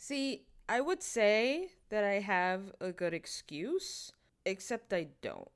See, I would say that I have a good excuse, except I don't.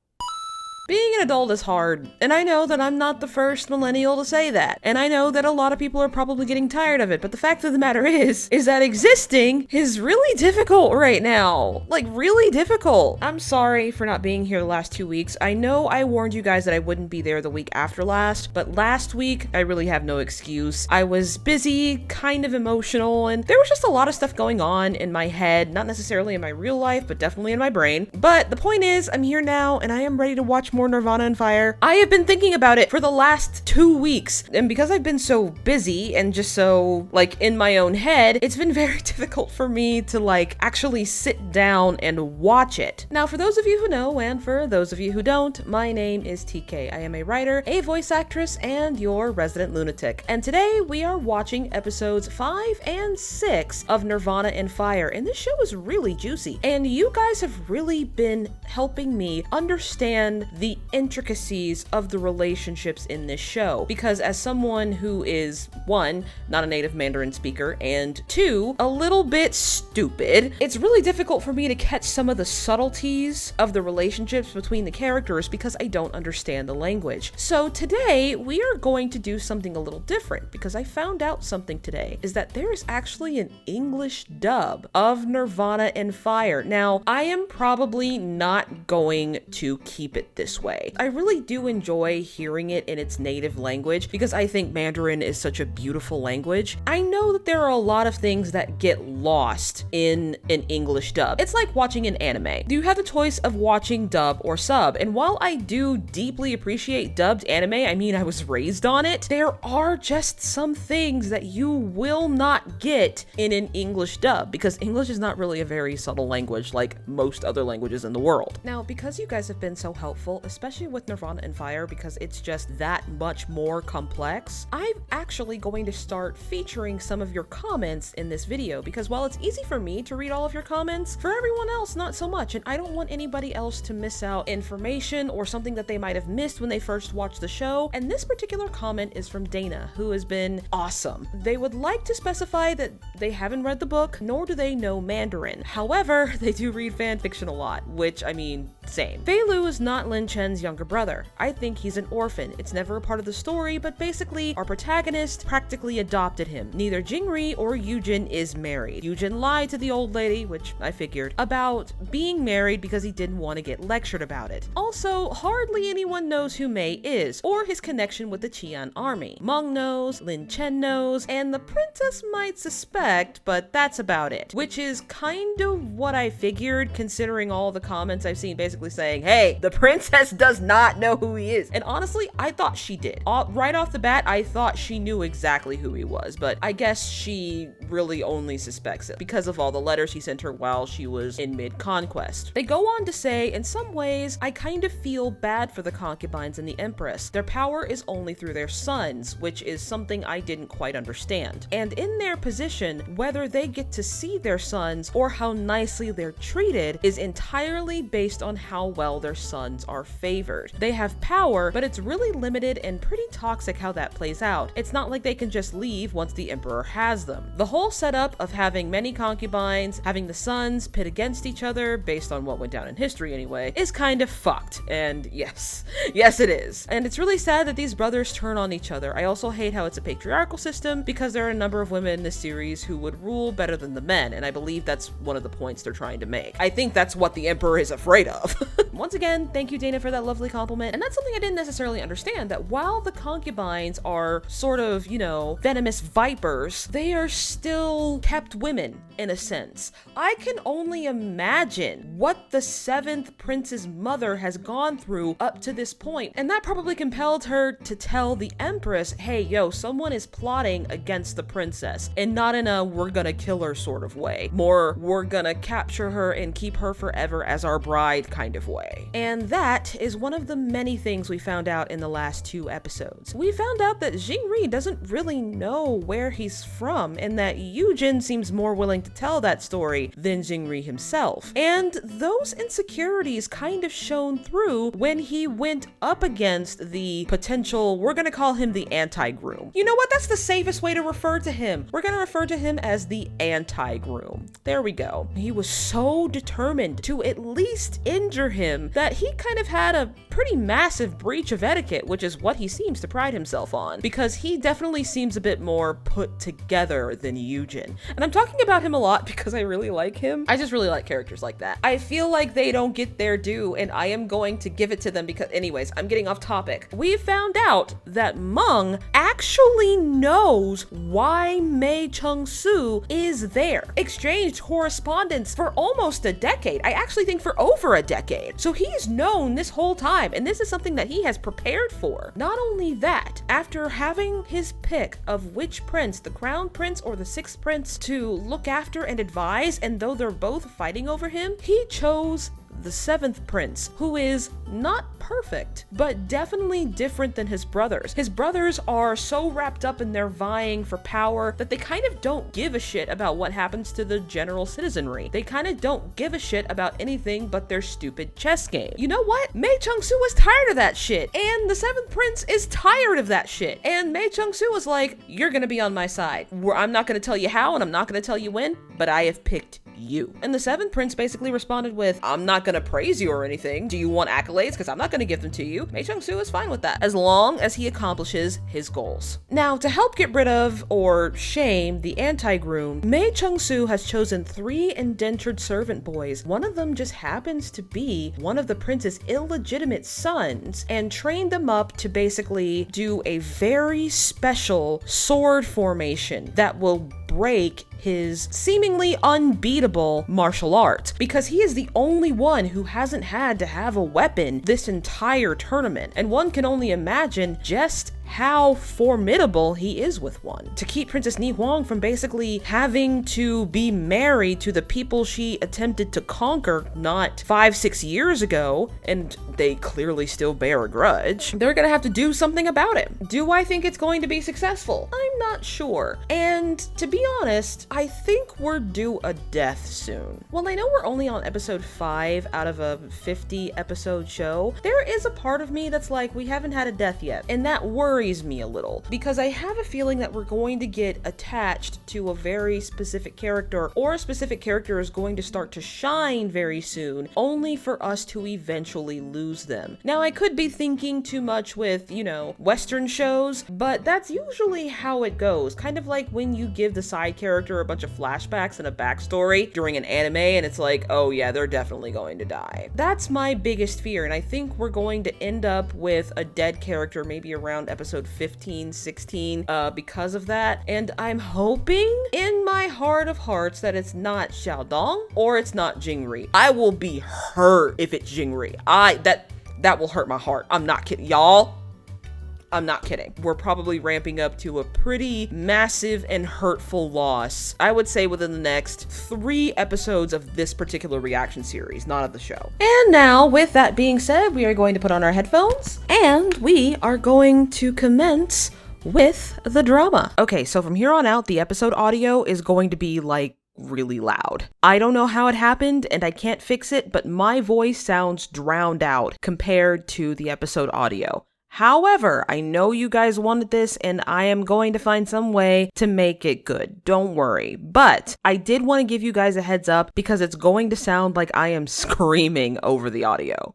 Being an adult is hard, and I know that I'm not the first millennial to say that, and I know that a lot of people are probably getting tired of it, but the fact of the matter is that existing is really difficult right now. Like, really difficult. I'm sorry for not being here the last 2 weeks. I know I warned you guys that I wouldn't be there the week after last, but last week, I really have no excuse. I was busy, kind of emotional, and there was just a lot of stuff going on in my head, not necessarily in my real life, but definitely in my brain. But the point is, I'm here now, and I am ready to watch more Nirvana and Fire. I have been thinking about it for the last 2 weeks, and because I've been so busy and just so, like, in my own head, it's been very difficult for me to, like, actually sit down and watch it. Now, for those of you who know, and for those of you who don't, my name is TK. I am a writer, a voice actress, and your resident lunatic. And today, we are watching episodes 5 and 6 of Nirvana and Fire, and this show is really juicy. And you guys have really been helping me understand the intricacies of the relationships in this show, because as someone who is, 1, not a native Mandarin speaker, and 2, a little bit stupid, it's really difficult for me to catch some of the subtleties of the relationships between the characters because I don't understand the language. So today, we are going to do something a little different, because I found out something today, is that there is actually an English dub of Nirvana and Fire. Now, I am probably not going to keep it this way. I really do enjoy hearing it in its native language because I think Mandarin is such a beautiful language. I know that there are a lot of things that get lost in an English dub. It's like watching an anime. You have the choice of watching dub or sub, and while I do deeply appreciate dubbed anime, I mean, I was raised on it, there are just some things that you will not get in an English dub because English is not really a very subtle language like most other languages in the world. Now, because you guys have been so helpful, especially with Nirvana and Fire, because it's just that much more complex, I'm actually going to start featuring some of your comments in this video, because while it's easy for me to read all of your comments, for everyone else, not so much, and I don't want anybody else to miss out information or something that they might have missed when they first watched the show. And this particular comment is from Dana, who has been awesome. They would like to specify that they haven't read the book, nor do they know Mandarin. However, they do read fanfiction a lot, which, I mean, same. Fei Lu is not Lin Chen's younger brother. I think he's an orphan. It's never a part of the story, but basically, our protagonist practically adopted him. Neither Jingri or Yujin is married. Yujin lied to the old lady, which I figured, about being married because he didn't want to get lectured about it. Also, hardly anyone knows who Mei is, or his connection with the Qian army. Meng knows, Lin Chen knows, and the princess might suspect, but that's about it. Which is kind of what I figured, considering all the comments I've seen basically saying, hey, the princess does not know who he is. And honestly, I thought she did. Right off the bat, I thought she knew exactly who he was, but I guess she really only suspects it because of all the letters he sent her while she was in mid-conquest. They go on to say, in some ways, I kind of feel bad for the concubines and the empress. Their power is only through their sons, which is something I didn't quite understand. And in their position, whether they get to see their sons or how nicely they're treated is entirely based on how well their sons are favored. They have power, but it's really limited and pretty toxic how that plays out. It's not like they can just leave once the emperor has them. The whole setup of having many concubines, having the sons pit against each other, based on what went down in history anyway, is kind of fucked. And yes, it is. And it's really sad that these brothers turn on each other. I also hate how it's a patriarchal system because there are a number of women in this series who would rule better than the men, and I believe that's one of the points they're trying to make. I think that's what the emperor is afraid of. Once again, thank you, Dana, for that lovely compliment. And that's something I didn't necessarily understand, that while the concubines are sort of, you know, venomous vipers, they are still kept women, in a sense. I can only imagine what the 7th prince's mother has gone through up to this point, and that probably compelled her to tell the empress, hey, yo, someone is plotting against the princess, and not in a we're gonna kill her sort of way, more we're gonna capture her and keep her forever as our bride kind of way. way. And that is one of the many things we found out in the last 2 episodes. We found out that Jingri doesn't really know where he's from, and that Yujin seems more willing to tell that story than Jingri himself. And those insecurities kind of shone through when he went up against the potential, we're gonna call him the anti-groom. You know what? That's the safest way to refer to him. We're gonna refer to him as the anti-groom. There we go. He was so determined to at least injure him that he kind of had a pretty massive breach of etiquette, which is what he seems to pride himself on, because he definitely seems a bit more put together than Yujin. And I'm talking about him a lot because I really like him. I just really like characters like that. I feel like they don't get their due, and I am going to give it to them because, anyways, I'm getting off topic. We found out that Meng actually knows why Mei Chung-soo is there. Exchanged correspondence for almost a decade. I actually think for over a decade. So he's known this whole time, and this is something that he has prepared for. Not only that, after having his pick of which prince, the crown prince or the sixth prince, to look after and advise, and though they're both fighting over him, he chose the seventh prince, who is not perfect, but definitely different than his brothers. His brothers are so wrapped up in their vying for power that they kind of don't give a shit about what happens to the general citizenry. They kind of don't give a shit about anything but their stupid chess game. You know what? Mei Chung-soo was tired of that shit, and the seventh prince is tired of that shit. And Mei Chung-soo was like, you're gonna be on my side. I'm not gonna tell you how, and I'm not gonna tell you when, but I have picked you. And the seventh prince basically responded with, I'm not gonna praise you or anything. Do you want accolades? Because I'm not gonna give them to you. Mei Chung-soo is fine with that, as long as he accomplishes his goals. Now, to help get rid of or shame the anti-groom, Mei Chung-soo has chosen 3 indentured servant boys. One of them just happens to be one of the prince's illegitimate sons, and trained them up to basically do a very special sword formation that will break his seemingly unbeatable martial art, because he is the only one who hasn't had to have a weapon this entire tournament, and one can only imagine just how formidable he is with one. To keep Princess Ni Huang from basically having to be married to the people she attempted to conquer not 5-6 years ago, and they clearly still bear a grudge, they're gonna have to do something about it. Do I think it's going to be successful? I'm not sure. And to be honest, I think we're due a death soon. Well, I know we're only on episode 5 out of a 50 episode show. There is a part of me that's like, we haven't had a death yet, and that worries me a little, because I have a feeling that we're going to get attached to a very specific character, or a specific character is going to start to shine very soon, only for us to eventually lose them. Now, I could be thinking too much with, you know, Western shows, but that's usually how it goes. Kind of like when you give the side character a bunch of flashbacks and a backstory during an anime, and it's like, oh yeah, they're definitely going to die. That's my biggest fear, and I think we're going to end up with a dead character maybe around episode 15, 16, because of that. And I'm hoping in my heart of hearts that it's not Xiaodong or it's not Jingri. I will be hurt if it's Jingri. That will hurt my heart. I'm not kidding, y'all. I'm not kidding. We're probably ramping up to a pretty massive and hurtful loss, I would say, within the next 3 episodes of this particular reaction series, not of the show. And now, with that being said, we are going to put on our headphones, and we are going to commence with the drama. Okay, so from here on out, the episode audio is going to be like really loud. I don't know how it happened, and I can't fix it, but my voice sounds drowned out compared to the episode audio. However, I know you guys wanted this, and I am going to find some way to make it good. Don't worry. But I did want to give you guys a heads up because it's going to sound like I am screaming over the audio.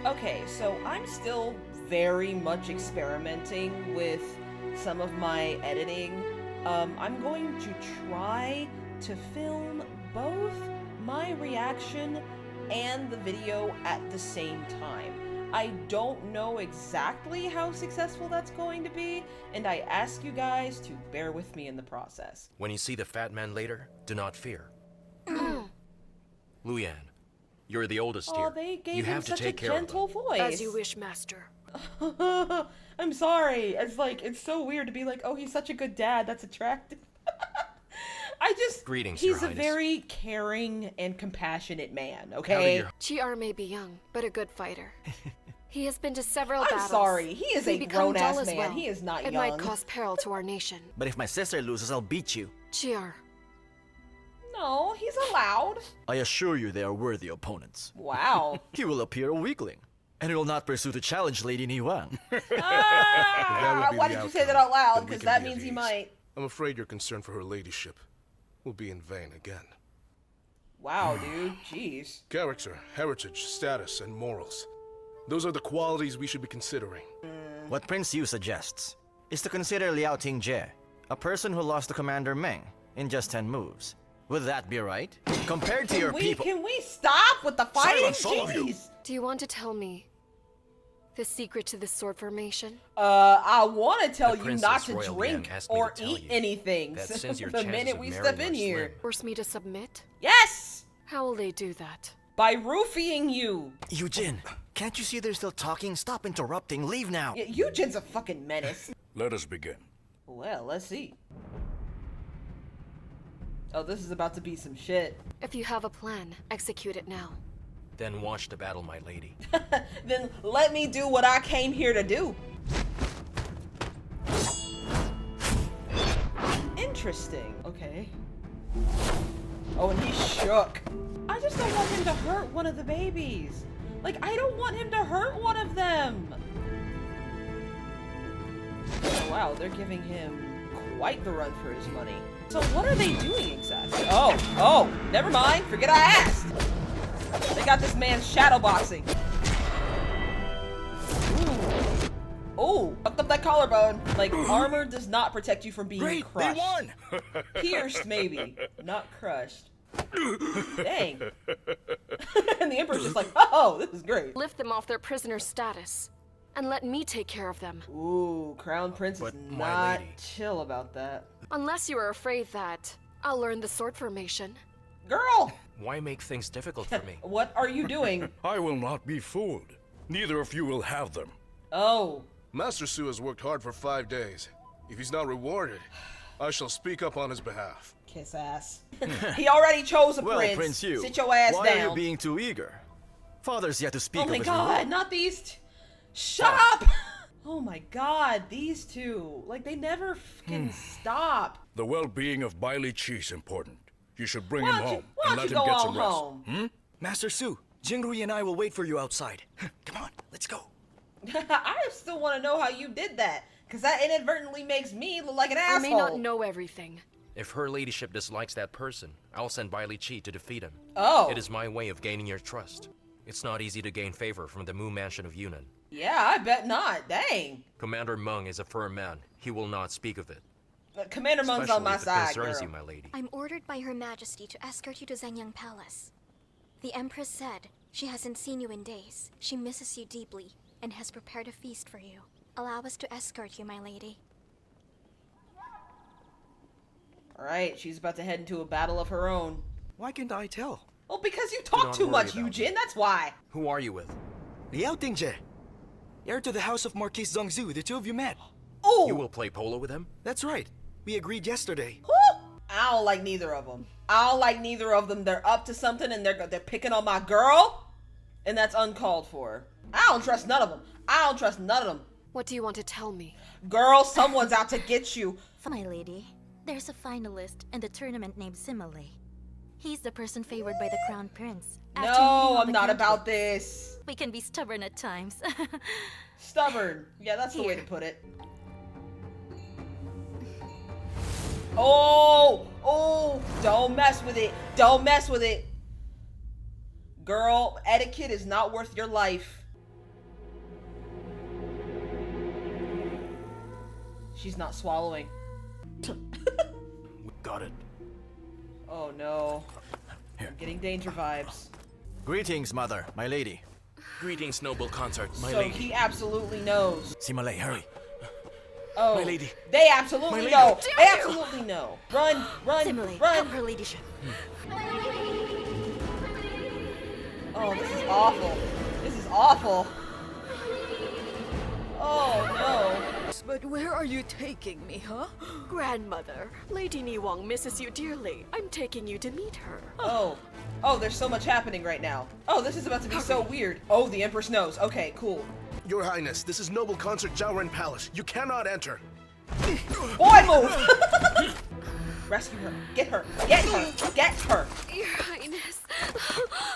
Okay, so I'm still very much experimenting with some of my editing. I'm going to try to film both my reaction and the video at the same time. I don't know exactly how successful that's going to be, and I ask you guys to bear with me in the process. When you see the fat man later, do not fear. Luyan, you're the oldest here. Oh, they gave you him have to such a take care gentle of them. voice. As you wish, master. I'm sorry. It's so weird to be like, oh, he's such a good dad. That's attractive. I just... Greetings, He's Your a Highness. very caring and compassionate man, How okay? do your- Chiar may be young, but a good fighter. He has been to several I'm battles. sorry, he is may a become grown-ass dull as man. well. He is not It young. might cause peril to our nation. But if my sister loses, I'll beat you. Chiar, No, he's allowed. I assure you they are worthy opponents. Wow. He will appear a weakling, and he will not pursue to challenge Lady Niwang. Ah, be why the did you say outcome, that out loud? then we Because can that be at means he ease. might. I'm afraid your concern for her ladyship will be in vain again. Wow, dude. Jeez. Character, heritage, status, and morals. Those are the qualities we should be considering. What Prince Yu suggests is to consider Liao Tingjie, a person who lost to Commander Meng in just 10 moves. Would that be right? Compared to your people... Can we stop with the fighting? Silence, all of you. Jeez. do you want to tell me the secret to this sword formation? I want to tell The you not Princess to Royal drink Yang asked me or to tell eat you anything that since your the chances minute of we marrying step in are here. slim, Force me to submit? Yes! How will they do that? By roofing you. Eugene, can't you see they're still talking? Stop interrupting. Leave now. Yeah, Eugen's a fucking menace. Let us begin. Well, let's see. Oh, this is about to be some shit. If you have a plan, execute it now. Then watch the battle, my lady. Then let me do what I came here to do. Interesting. Okay. Oh, and he shook. I just don't want him to hurt one of the babies. Like, I don't want him to hurt one of them. Oh, wow, they're giving him quite the run for his money. So what are they doing exactly? Oh, never mind. Forget I asked. They got this man shadowboxing. Ooh, fucked up that collarbone. Like, armor does not protect you from being Great, crushed. they won! Pierced, maybe. Not crushed. Dang. And the Emperor's just like, oh, this is great. Lift them off their prisoner status, and let me take care of them. Ooh, Crown Prince is But, my not lady. chill about that. Unless you are afraid that I'll learn the sword formation. Girl, Why make things difficult for me? what are you doing? I will not be fooled. Neither of you will have them. Oh, Master Su has worked hard for 5 days. If he's not rewarded, I shall speak up on his behalf. kiss ass. He already chose a Well, prince. Prince Yu, Sit your ass why down. are you being too eager? Father's yet to speak Oh of my his god, rule. not these Shut up! Oh my god, these two. Like, they never fucking stop. The well-being of Bailey Chi is important. You should bring Why him don't you- home why and don't let you him go get on some rest. home? Master Su, Jingrui and I will wait for you outside. Come on, let's go. I still want to know how you did that. Because that inadvertently makes me look like an I asshole. may not know everything. If her ladyship dislikes that person, I'll send Bailey Chi to defeat him. Oh. It is my way of gaining your trust. It's not easy to gain favor from the Mu Mansion of Yunnan. Yeah, I bet not. Dang. Commander Meng is a firm man. He will not speak of it. Commander Mung's Especially on my if it side, concerns girl. you, my lady. I'm ordered by Her Majesty to escort you to Zhenyang Palace. The Empress said she hasn't seen you in days. She misses you deeply and has prepared a feast for you. Allow us to escort you, my lady. Alright, she's about to head into a battle of her own. Why can't I tell? Well, because you talk not too worry much, about Eugene, that's why. Who are you with? Liao Tingjie, heir to the house of Marquis Zhongzhu. The two of you met. Ooh! You will play polo with him? That's right. We agreed yesterday. Whew. I don't like neither of them. I don't like neither of them. They're up to something and they're picking on my girl, and that's uncalled for. I don't trust none of them. I don't trust none of them. What do you want to tell me? Girl, someone's out to get you. My lady, there's a finalist in the tournament named Simile. He's the person favored by the Crown Prince. After meeting No, all I'm the not about candidates, this. We can be stubborn at times. Stubborn. Yeah, that's the way to Here. put it. Oh, oh, don't mess with it. Don't mess with it. Girl, etiquette is not worth your life. She's not swallowing. We got it. Oh no. I'm getting danger vibes. Greetings, mother, my lady. Greetings, noble consort, my So lady. he absolutely knows. Simale, hurry. Oh, My lady. They absolutely My lady. know. They absolutely know. Run, run, Simile, run. have her ladyship. Oh, this is awful. This is awful. Oh no. But where are you taking me, huh? Grandmother, Lady Niwang misses you dearly. I'm taking you to meet her. Oh. Oh, there's so much happening right now. Oh, this is about to be so weird. Oh, the Empress knows. Okay, cool. Your Highness, this is Noble Consort Zhaoren Palace. You cannot enter. Boy, move! Rescue her. Get her. Get her. Get her. Your Highness.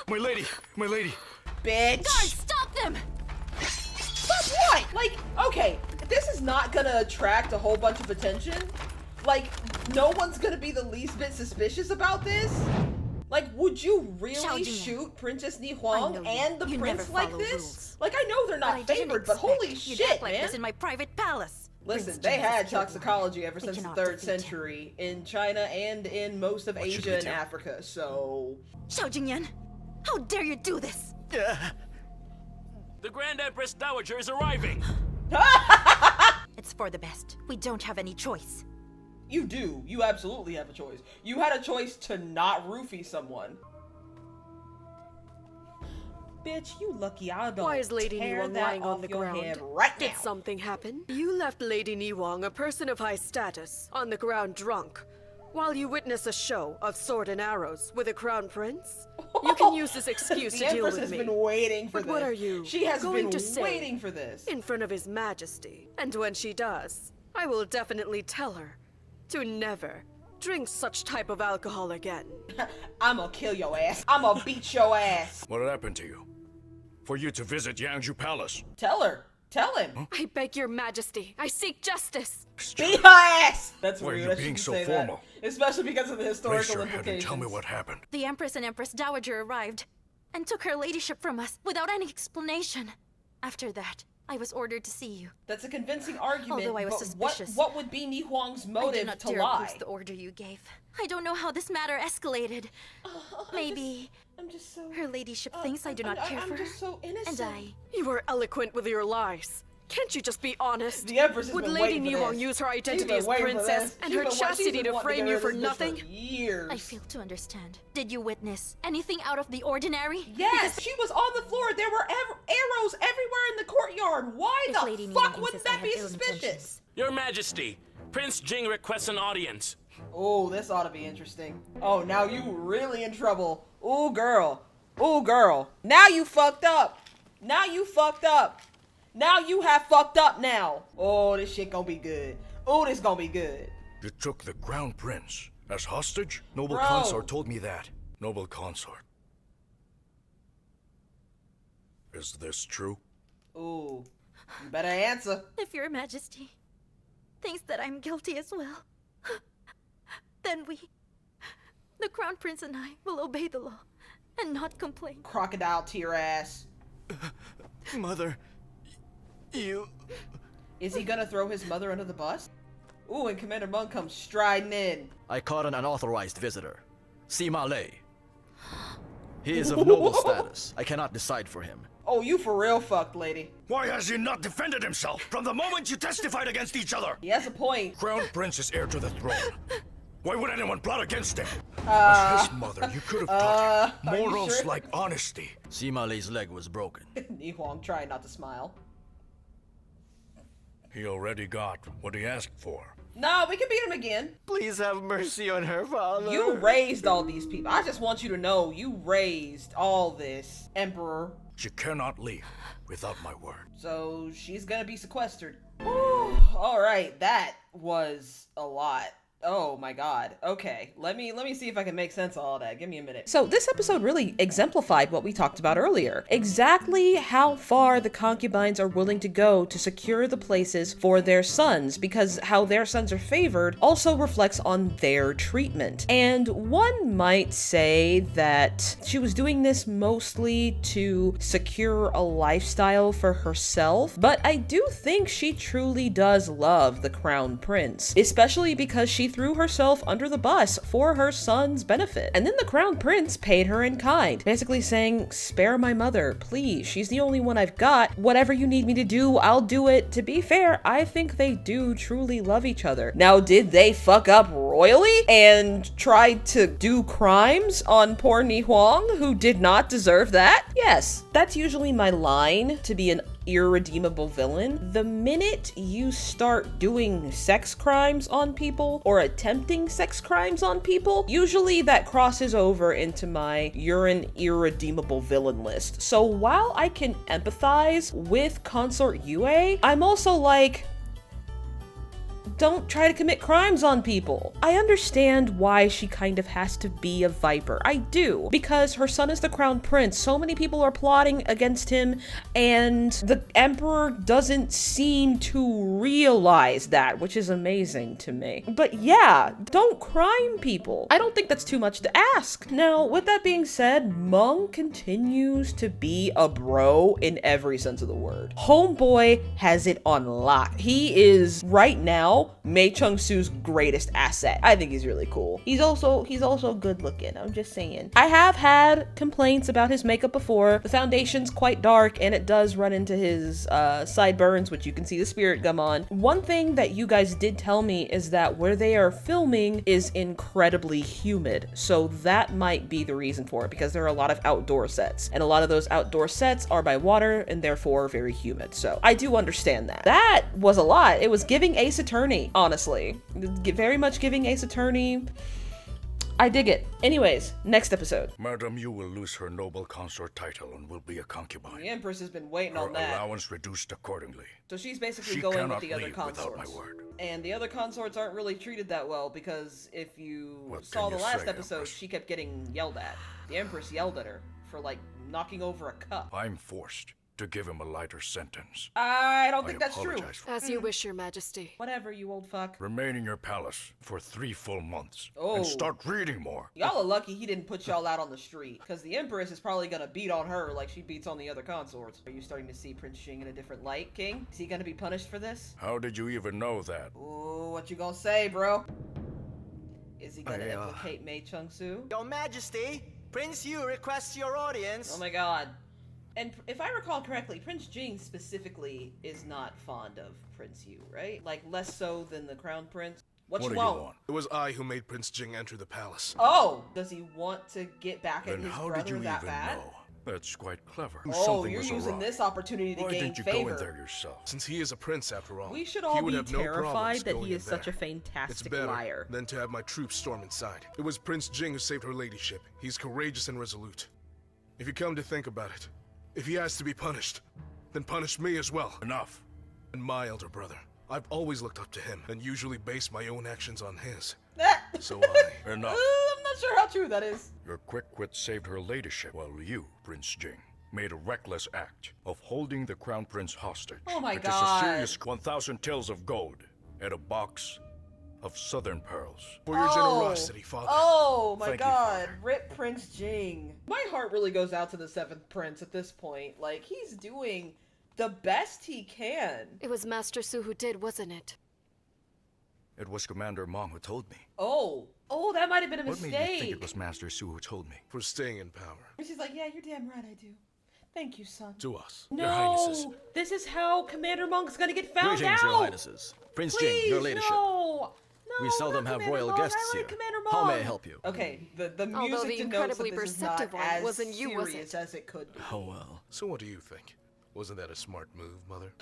My lady! My lady! Bitch. Guards, stop them! Stop what? Like, okay, this is not gonna attract a whole bunch of attention. Like, no one's gonna be the least bit suspicious about this. Like, would you really shoot Princess Ni Huang and the prince like this? Rules. Like, I know they're not favored, but holy shit, like man. this in my private palace. Listen, Prince they Jin had has killed toxicology one. ever They since the cannot 3rd defeat him. century in China and in most of What should Asia we and do? Africa, so... Xiao Jingyan, how dare you do this? The Grand Empress Dowager is arriving! It's for the best. We don't have any choice. You do. You absolutely have a choice. You had a choice to not roofie someone. Bitch, you lucky I don't Why is Lady tear Niwang that lying on off the your ground? head right Did now. something happen? You left Lady Niwang, a person of high status, on the ground drunk, while you witness a show of sword and arrows with a crown prince? You can use this excuse The to deal Empress with has me. been waiting for But this. what are you She has going been to say waiting for this. in front of His Majesty? And when she does, I will definitely tell her to never drink such type of alcohol again. I'ma kill your ass. I'ma beat your ass. What happened to you? For you to visit Yangzhou Palace? Tell her. Tell him. I beg your Majesty, I seek justice. Beat her ass. That's Why are weird. you I being shouldn't so say formal? That. Especially because of the Raise historical your head and implications. tell me what happened. The Empress and Empress Dowager arrived and took her ladyship from us without any explanation. After that, I was ordered to see you. That's a convincing argument. Although I was but suspicious. What would be Ni Huang's I did motive not to dare lie? oppose the order you gave. I don't know how this matter escalated. Maybe I'm just so. her ladyship thinks I do not care for I'm her. just so innocent. And I... You are eloquent with your lies. Can't you just be honest? The Empress has Would been Lady waiting for Niwang this. use her She's identity been as waiting for princess this. and She's her been- she's chastity been to wanting frame get you rid for of this bitch nothing? years. I fail to understand. Did you witness anything out of the ordinary? Yes, she was on the floor. There were arrows everywhere in the courtyard. Why If the Lady fuck Niwang wouldn't insists I that be have ill suspicious? intentions. Your Majesty, Prince Jing requests an audience. Oh, this ought to be interesting. Oh, now you really in trouble. Ooh, girl. Ooh, girl. Now you fucked up. Now you fucked up. Now you have fucked up now. Oh, this shit gonna be good. Oh, this gonna be good. You took the Crown Prince as hostage? Noble Bro. Consort told me that. Noble Consort. Is this true? Ooh, you better answer. If your majesty thinks that I'm guilty as well, then we, the crown prince and I, will obey the law and not complain. Crocodile tear ass. Mother, you... Is he gonna throw his mother under the bus? Ooh, and Commander Monk comes striding in. I caught an unauthorized visitor. Sima Lei. He is of noble status. I cannot decide for him. Oh, you for real fucked, lady. Why has he not defended himself from the moment you testified against each other? He has a point. Crown Prince is heir to the throne. Why would anyone plot against him? As his mother, you could have taught him are you morals sure? like honesty. Sima Lei's leg was broken. Ni Huang trying not to smile. He already got what he asked for. No, we can beat him again. Please have mercy on her, father. You raised all these people. I just want you to know you raised all this, Emperor. She cannot leave without my word. So she's gonna be sequestered. Alright, that was a lot. Oh my god. Okay, let me see if I can make sense of all that. Give me a minute. So this episode really exemplified what we talked about earlier. Exactly how far the concubines are willing to go to secure the places for their sons, because how their sons are favored also reflects on their treatment. And one might say that she was doing this mostly to secure a lifestyle for herself, but I do think she truly does love the crown prince, especially because she threw herself under the bus for her son's benefit. And then the crown prince paid her in kind, basically saying, spare my mother, please. She's the only one I've got. Whatever you need me to do, I'll do it. To be fair, I think they do truly love each other. Now, did they fuck up royally and try to do crimes on poor Ni Huang, who did not deserve that? Yes, that's usually my line, to be an irredeemable villain. The minute you start doing sex crimes on people or attempting sex crimes on people, usually that crosses over into my you're an irredeemable villain list. So while I can empathize with Consort Yue, I'm also like, don't try to commit crimes on people. I understand why she kind of has to be a Viper. I do. Because her son is the crown prince. So many people are plotting against him, and the emperor doesn't seem to realize that, which is amazing to me. But yeah, don't crime people. I don't think that's too much to ask. Now, with that being said, Meng continues to be a bro in every sense of the word. Homeboy has it on lock. He is, right now, Mei Chung-soo's greatest asset. I think he's really cool. He's also good looking. I'm just saying. I have had complaints about his makeup before. The foundation's quite dark and it does run into his sideburns, which you can see the spirit gum on. One thing that you guys did tell me is that where they are filming is incredibly humid. So that might be the reason for it, because there are a lot of outdoor sets, and a lot of those outdoor sets are by water and therefore very humid. So I do understand that. That was a lot. It was giving Ace Attorney, honestly. Very much giving Ace Attorney. I dig it. Anyways, next episode. Madam, you will lose her noble consort title and will be a concubine. The Empress has been waiting Her on that. allowance reduced accordingly. So she's basically She going with cannot the other leave without consorts. my word. And the other consorts aren't really treated that well, because if you What saw can the you last say, episode, Empress? she kept getting yelled at. The Empress yelled at her for, like, knocking over a cup. I'm forced to give him a lighter sentence. I don't think that's true. apologize for As you wish, Your Majesty. Whatever, you old fuck. Remain in your palace for 3 full months. Oh. And start reading more. Y'all are lucky he didn't put y'all out on the street, because the Empress is probably gonna beat on her like she beats on the other consorts. Are you starting to see Prince Jing in a different light, King? Is he gonna be punished for this? How did you even know that? Ooh, what you gonna say, bro? Is he gonna I, implicate Mei Chung-soo? Your Majesty, Prince Yu requests your audience. Oh my god. And if I recall correctly, Prince Jing specifically is not fond of Prince Yu, right? Like, less so than the Crown Prince. What do you you want? want? It was I who made Prince Jing enter the palace. Oh! Does he want to get back at Then his how brother did you that even bad? know? That's quite clever. Oh, Something you're was using awry. this opportunity to Why gain didn't you favor. go in there yourself? Since he is a prince after all, We should he all would be have no terrified problems that going he is in such a there. It's fantastic better liar. than to have my troops storm inside. It was Prince Jing who saved her ladyship. He's courageous and resolute. If you come to think about it, if he has to be punished, then punish me as well. Enough. And my elder brother. I've always looked up to him and usually based my own actions on his. So Enough. I'm not sure how true that is. Your quick wit saved her ladyship, while you, Prince Jing, made a reckless act of holding the Crown Prince hostage. Oh my It God. is a serious 1,000 taels of gold and a box of southern pearls. For your generosity, Father. Oh my Thank you, god. Father. Rip Prince Jing. My heart really goes out to the 7th Prince at this point. Like, he's doing the best he can. It was Master Su who did, wasn't it? It was Commander Meng who told me. Oh, that might have been a What mistake. made you think it was Master Su who told me? For staying in power. She's like, yeah, you're damn right I do. Thank you, son. To us. No, Your Highnesses. this is how Commander Monk's gonna get found Greetings, out. Your Highnesses. Prince Jing, Please, your ladyship. no. We seldom not have Commander royal Monk. guests I like here. Commander How may I Monk. help you? Okay, the Although music the denotes that incredibly this is not perceptive one as wasn't you, was serious it? as it could be. Oh well. So what do you think? Wasn't that a smart move, Mother?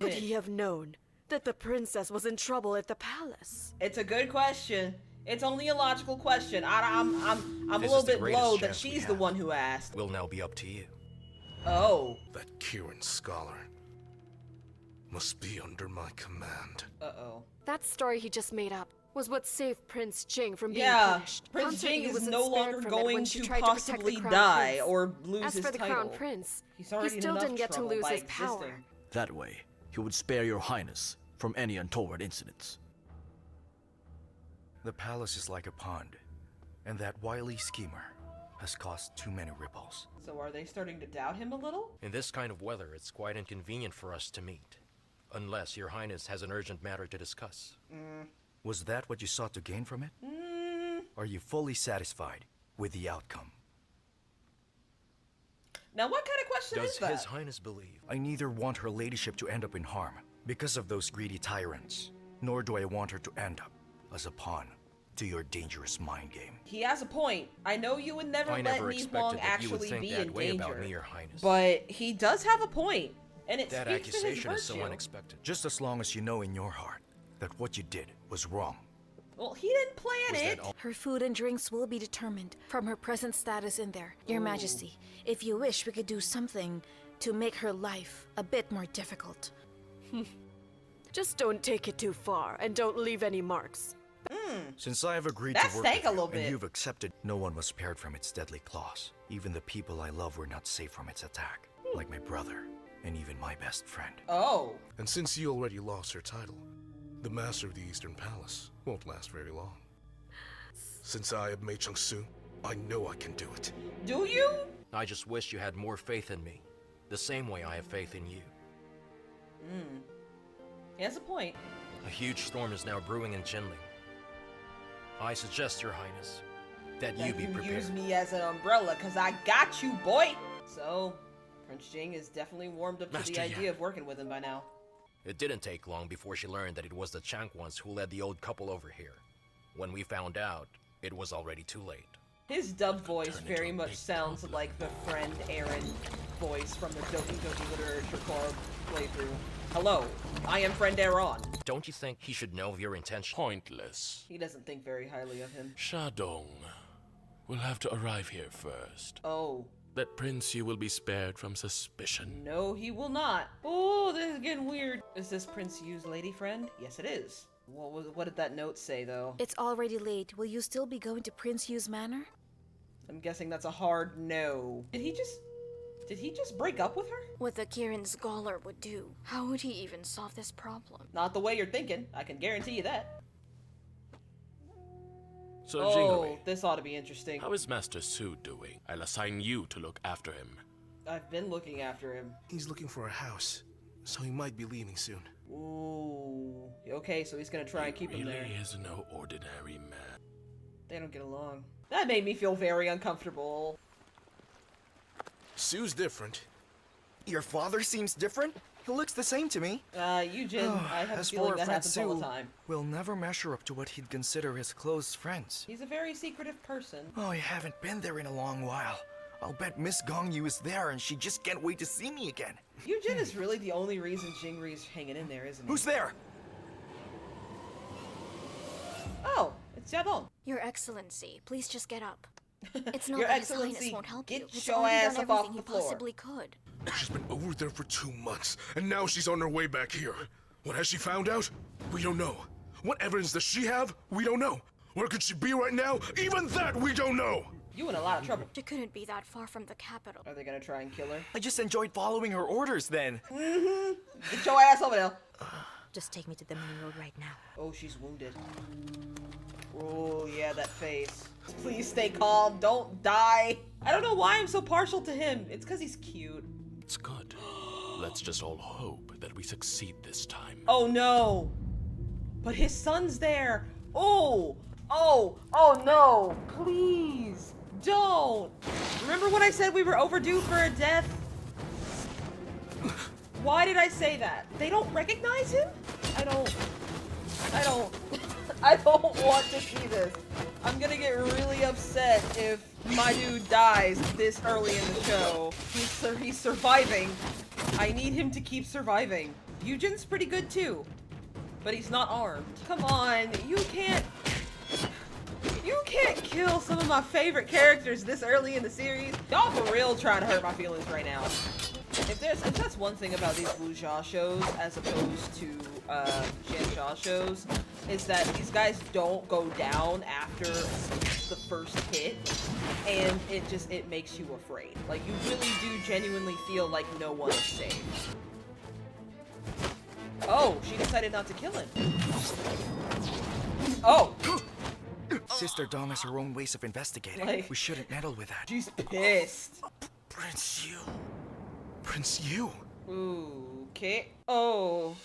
Could he have known that the princess was in trouble at the palace? It's a good question. It's only a logical question. I'm a This little is the bit greatest low that chance we she's the have. one who asked. Will now be up to you. Oh. That Kieran scholar must be under my command. Uh-oh. That story he just made up was what saved Prince Jing from being Yeah, punished. Prince Consort Jing Yu is wasn't no spared longer from it when going she to tried to protect the possibly Crown die Prince. or lose As his for the title. Crown Prince, He's he already in still enough didn't get to trouble lose by his power. existing. That way, he would spare your highness from any untoward incidents. The palace is like a pond, and that wily schemer has caused too many ripples. So are they starting to doubt him a little? In this kind of weather, it's quite inconvenient for us to meet. Unless your highness has an urgent matter to discuss. Was that what you sought to gain from it? Are you fully satisfied with the outcome? Now what kind of question Does is that? his highness believe? I neither want her ladyship to end up in harm because of those greedy tyrants, nor do I want her to end up as a pawn to your dangerous mind game. He has a point. I know you would never I let never Ni expected Huang that you would actually think be that in way danger. about me, your highness. But he does have a point. And it That speaks to his accusation is so virtue. unexpected. Just as long as you know in your heart that what you did was wrong. Well, he didn't plan Was it. that all? Her food and drinks will be determined from her present status in there. Your Majesty, if you wish, we could do something to make her life a bit more difficult. Just don't take it too far and don't leave any marks. Since I have agreed That to work stank with a little you, and bit. you've accepted, no one was spared from its deadly claws. Even the people I love were not safe from its attack. Like my brother, and even my best friend. Oh. And since you already lost your title, the Master of the Eastern Palace won't last very long. Since I am Mei Chung-su, I know I can do it. Do you? I just wish you had more faith in me. The same way I have faith in you. He has a point. A huge storm is now brewing in Chinling. I suggest, Your Highness, that you be prepared. Use me as an umbrella, cause I got you, boy. So, Prince Jing is definitely warmed up to Master the idea Yan. of working with him by now. It didn't take long before she learned that it was the Chankwans who led the old couple over here. When we found out, it was already too late. His dub voice turn very into a much big sounds problem. like the friend Aaron voice from the Doki Doki Literature Club playthrough. Hello, I am friend Aaron. Don't you think he should know of your intention? Pointless. He doesn't think very highly of him. Shadong will have to arrive here first. Oh, That Prince Yu will be spared from suspicion. no, he will not. Oh, this is getting weird. Is this Prince Yu's lady friend? Yes, it is. What did that note say, though? It's already late. Will you still be going to Prince Yu's manor? I'm guessing that's a hard no. Did he just break up with her? What the Kirin scholar would do. How would he even solve this problem? Not the way you're thinking. I can guarantee you that. So, Oh, Jingwei, this ought to be interesting. how is Master Su doing? I'll assign you to look after him. I've been looking after him. He's looking for a house, so he might be leaving soon. Ooh. Okay, so he's gonna try and keep him there. Really is no ordinary man. They don't get along. That made me feel very uncomfortable. Sue's different. Your father seems different? He looks the same to me. Eugen, I have a As feeling for that friend happens all the Sue, time. will never measure up to what he'd consider his close friends. He's a very secretive person. Oh, I haven't been there in a long while. I'll bet Miss Gongyu is there and she just can't wait to see me again. Eugen is really the only reason Jingri's hanging in there, isn't he? Who's there? Oh, it's Jadon. Your Excellency, please just get up. It's not Your that His Excellency, Highness won't help get you. He's your already ass done up off everything the he floor. possibly could. She's been over there for 2 months, and now she's on her way back here. What has she found out? We don't know. What evidence does she have? We don't know. Where could she be right now? Even that we don't know! You in a lot of trouble. She couldn't be that far from the capital. Are they gonna try and kill her? I just enjoyed following her orders then. Get your ass over there. Just take me to the main road right now. Oh, she's wounded. Oh, yeah, that face. Please stay calm. Don't die. I don't know why I'm so partial to him. It's because he's cute. It's good. Let's just all hope that we succeed this time. Oh, no. But his son's there. Oh, no. Please, don't. Remember when I said we were overdue for a death? Why did I say that? They don't recognize him? I don't want to see this. I'm gonna get really upset if my dude dies this early in the show. He's surviving. I need him to keep surviving. Eugen's pretty good too, but he's not armed. Come on, you can't kill some of my favorite characters this early in the series. Y'all for real trying to hurt my feelings right now. If that's one thing about these wuxia shows as opposed to xianxia shows, is that these guys don't go down after the first hit, and it makes you afraid. Like, you really do genuinely feel like no one is safe. Oh, she decided not to kill him. Oh! Sister Dong has her own ways of investigating. Like- We shouldn't meddle with that. She's pissed. Prince Yu. Prince Yu. Ooh, okay. Oh.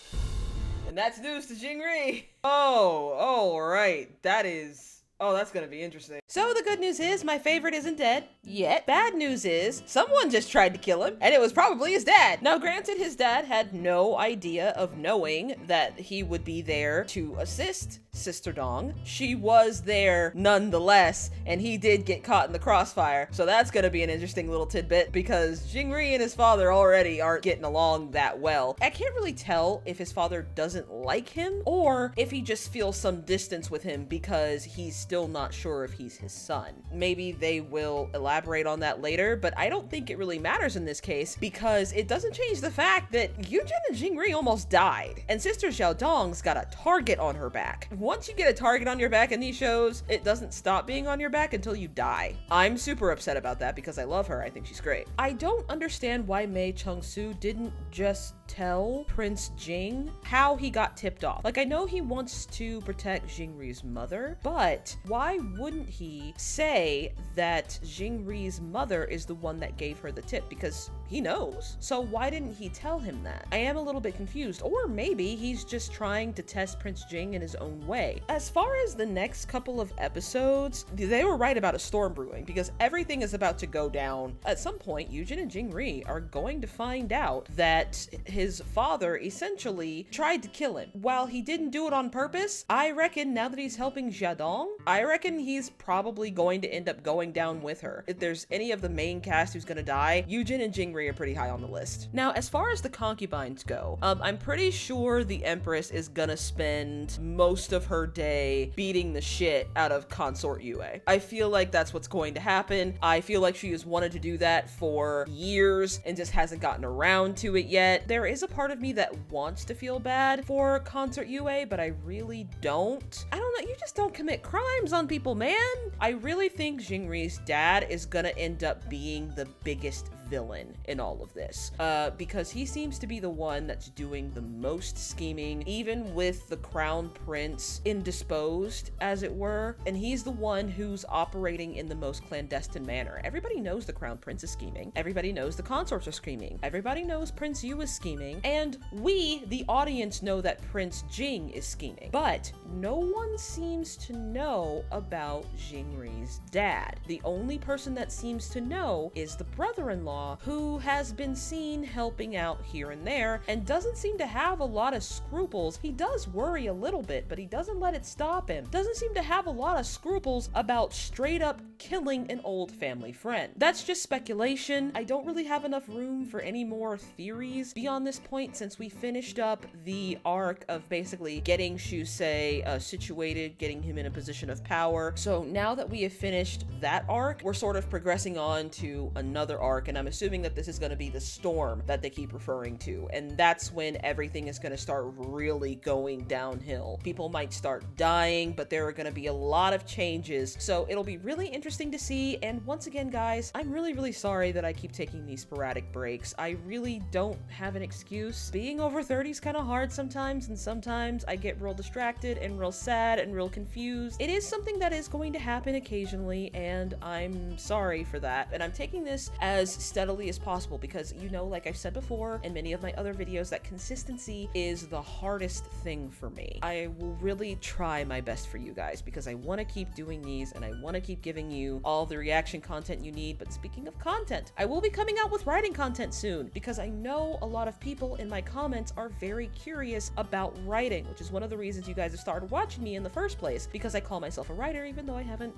And that's news to Jingri. Oh, right. That is... Oh, that's gonna be interesting. So the good news is my favorite isn't dead yet. Bad news is someone just tried to kill him, and it was probably his dad. Now, granted, his dad had no idea of knowing that he would be there to assist Sister Dong. She was there nonetheless, and he did get caught in the crossfire. So that's gonna be an interesting little tidbit, because Jingri and his father already aren't getting along that well. I can't really tell if his father doesn't like him or if he just feels some distance with him because he's still not sure if he's his son. Maybe they will elaborate on that later, but I don't think it really matters in this case because it doesn't change the fact that Yujin and Jingri almost died, and Sister Xiaodong's got a target on her back. Once you get a target on your back in these shows, it doesn't stop being on your back until you die. I'm super upset about that because I love her. I think she's great. I don't understand why Mei Chung-soo didn't just tell Prince Jing how he got tipped off. Like, I know he wants to protect Jingri's mother, but why wouldn't he say that Jingri's mother is the one that gave her the tip? Because he knows. So why didn't he tell him that? I am a little bit confused. Or maybe he's just trying to test Prince Jing in his own way. As far as the next couple of episodes, they were right about a storm brewing because everything is about to go down. At some point, Yujin and Jingri are going to find out that his father essentially tried to kill him. While he didn't do it on purpose, I reckon now that he's helping Xiaodong, I reckon he's probably going to end up going down with her. If there's any of the main cast who's gonna die, Yujin and Jingri are pretty high on the list. Now, as far as the concubines go, I'm pretty sure the Empress is gonna spend most of her day beating the shit out of Consort Yue. I feel like that's what's going to happen. I feel like she has wanted to do that for years and just hasn't gotten around to it yet. There is a part of me that wants to feel bad for Consort Yue, but I really don't. I don't know, you just don't commit crimes on people, man. I really think Jingri's dad is gonna end up being the biggest villain in all of this, because he seems to be the one that's doing the most scheming, even with the crown prince indisposed, as it were, and he's the one who's operating in the most clandestine manner. Everybody knows the crown prince is scheming, everybody knows the consorts are scheming, everybody knows Prince Yu is scheming, and we, the audience, know that Prince Jing is scheming, but no one seems to know about Jingri's dad. The only person that seems to know is the brother-in-law, who has been seen helping out here and there and doesn't seem to have a lot of scruples. He does worry a little bit, but he doesn't let it stop him. Doesn't seem to have a lot of scruples about straight up killing an old family friend. That's just speculation. I don't really have enough room for any more theories beyond this point since we finished up the arc of basically getting Shusei situated, getting him in a position of power. So now that we have finished that arc, we're sort of progressing on to another arc, and I'm assuming that this is going to be the storm that they keep referring to, and that's when everything is going to start really going downhill. People might start dying, but there are going to be a lot of changes, so it'll be really interesting to see. And once again, guys, I'm really sorry that I keep taking these sporadic breaks. I really don't have an excuse. Being over 30 is kind of hard sometimes, and sometimes I get real distracted and real sad and real confused. It is something that is going to happen occasionally, and I'm sorry for that, and I'm taking this as steadily as possible because, you know, like I've said before in many of my other videos, that consistency is the hardest thing for me. I will really try my best for you guys because I want to keep doing these and I want to keep giving you all the reaction content you need. But speaking of content, I will be coming out with writing content soon because I know a lot of people in my comments are very curious about writing, which is one of the reasons you guys have started watching me in the first place, because I call myself a writer even though I haven't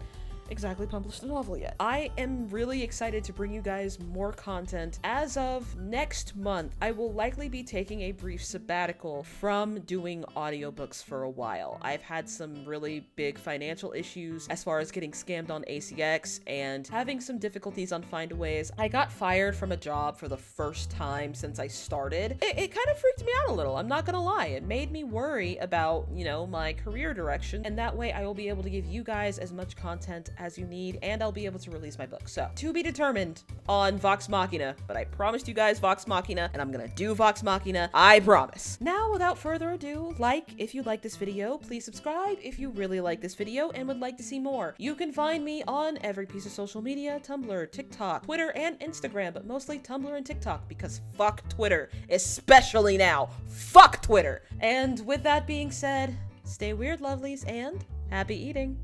exactly published a novel yet. I am really excited to bring you guys more content. As of next month, I will likely be taking a brief sabbatical from doing audiobooks for a while. I've had some really big financial issues as far as getting scammed on ACX and having some difficulties on Findaways. I got fired from a job for the first time since I started. It kind of freaked me out a little, I'm not gonna lie. It made me worry about, you know, my career direction, and that way I will be able to give you guys as much content as you need, and I'll be able to release my book. So, to be determined on Vox Machina, but I promised you guys Vox Machina, and I'm gonna do Vox Machina, I promise. Now, without further ado, like if you like this video, please subscribe if you really like this video and would like to see more. You can find me on every piece of social media, Tumblr, TikTok, Twitter, and Instagram, but mostly Tumblr and TikTok because fuck Twitter, especially now. Fuck Twitter! And with that being said, stay weird, lovelies, and happy eating.